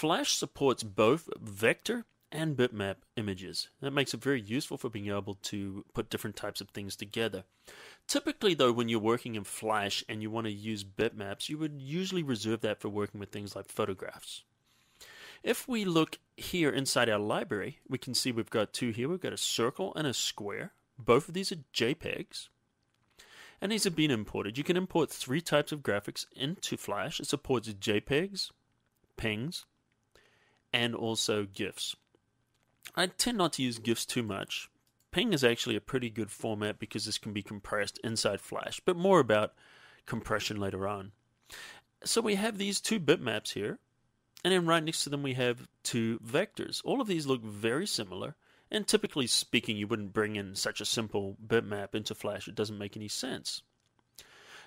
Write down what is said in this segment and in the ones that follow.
Flash supports both vector and bitmap images. That makes it very useful for being able to put different types of things together. Typically though, when you're working in Flash and you want to use bitmaps, you would usually reserve that for working with things like photographs. If we look here inside our library, we can see we've got two here. We've got a circle and a square. Both of these are JPEGs. And these have been imported. You can import three types of graphics into Flash. It supports JPEGs, PNGs, and also GIFs. I tend not to use GIFs too much. PNG is actually a pretty good format because this can be compressed inside Flash, but more about compression later on. So we have these two bitmaps here, and then right next to them we have two vectors. All of these look very similar, and typically speaking you wouldn't bring in such a simple bitmap into Flash. It doesn't make any sense.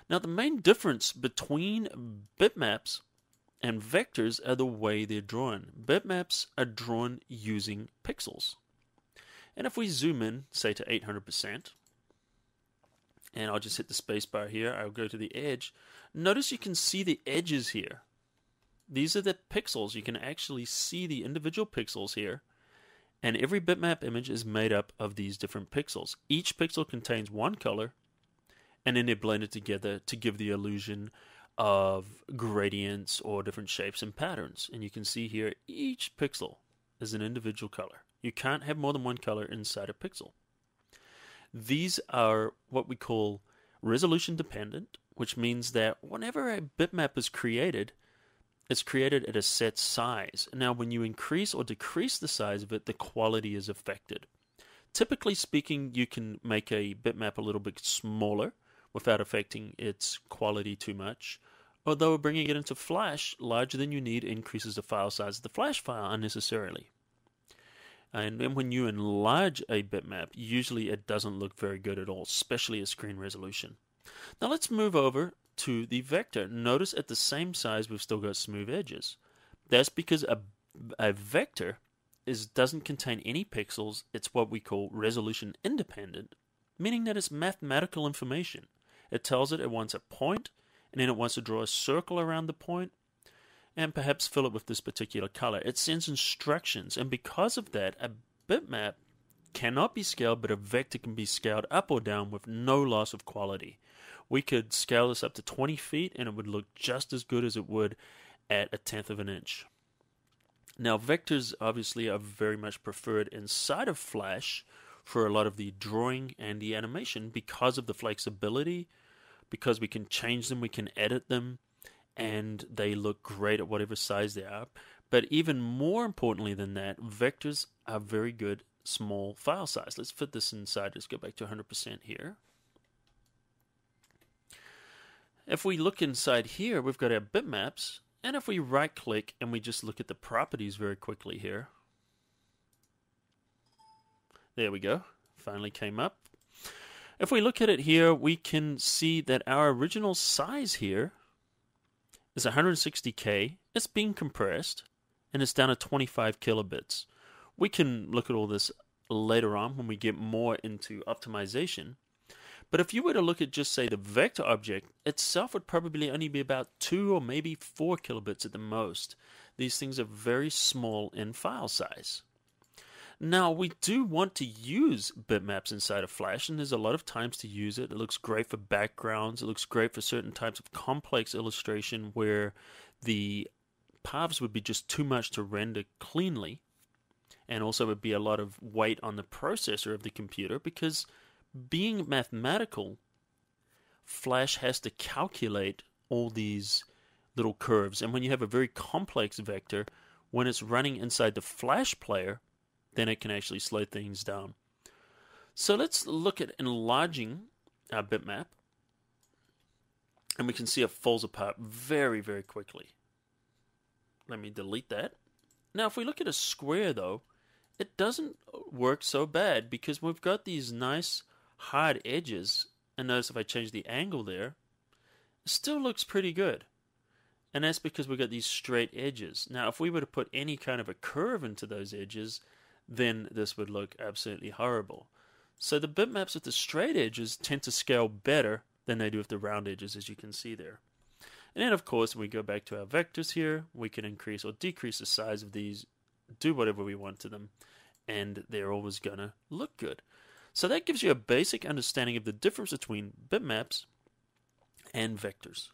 Now the main difference between bitmaps and vectors are the way they're drawn. Bitmaps are drawn using pixels. And if we zoom in, say to 800%, and I'll just hit the spacebar here, I'll go to the edge. Notice you can see the edges here. These are the pixels. You can actually see the individual pixels here. And every bitmap image is made up of these different pixels. Each pixel contains one color, and then they're blended together to give the illusion of gradients or different shapes and patterns. And you can see here each pixel is an individual color. You can't have more than one color inside a pixel. These are what we call resolution dependent, which means that whenever a bitmap is created, it's created at a set size. Now when you increase or decrease the size of it, the quality is affected. Typically speaking, you can make a bitmap a little bit smaller without affecting its quality too much. Although bringing it into Flash larger than you need increases the file size of the Flash file unnecessarily. And then when you enlarge a bitmap, usually it doesn't look very good at all, especially at screen resolution. Now let's move over to the vector. Notice at the same size we've still got smooth edges. That's because a vector doesn't contain any pixels. It's what we call resolution independent, meaning that it's mathematical information. It tells it wants a point, and then it wants to draw a circle around the point, and perhaps fill it with this particular color. It sends instructions, and because of that, a bitmap cannot be scaled, but a vector can be scaled up or down with no loss of quality. We could scale this up to 20 feet, and it would look just as good as it would at 1/10 of an inch. Now, vectors obviously are very much preferred inside of Flash for a lot of the drawing and the animation because of the flexibility, because we can change them, we can edit them, and they look great at whatever size they are. But even more importantly than that, vectors are very good small file size. Let's fit this inside. Let's go back to 100% here. If we look inside here, we've got our bitmaps, and if we right click and we just look at the properties very quickly here, there we go, finally came up. If we look at it here, we can see that our original size here is 160K. It's being compressed, and it's down to 25 kilobits. We can look at all this later on when we get more into optimization. But if you were to look at just say the vector object itself, would probably only be about 2 or maybe 4 kilobits at the most. These things are very small in file size. Now we do want to use bitmaps inside of Flash, and there's a lot of times to use it. It looks great for backgrounds. It looks great for certain types of complex illustration where the paths would be just too much to render cleanly, and also would be a lot of weight on the processor of the computer, because being mathematical, Flash has to calculate all these little curves. And when you have a very complex vector, when it's running inside the Flash player, then it can actually slow things down. So let's look at enlarging our bitmap, and we can see it falls apart very, very quickly. Let me delete that. Now if we look at a square though, it doesn't work so bad because we've got these nice hard edges, and notice if I change the angle there, it still looks pretty good. And that's because we've got these straight edges. Now if we were to put any kind of a curve into those edges, then this would look absolutely horrible. So the bitmaps with the straight edges tend to scale better than they do with the round edges, as you can see there. And then, of course, when we go back to our vectors here, we can increase or decrease the size of these, do whatever we want to them, and they're always going to look good. So that gives you a basic understanding of the difference between bitmaps and vectors.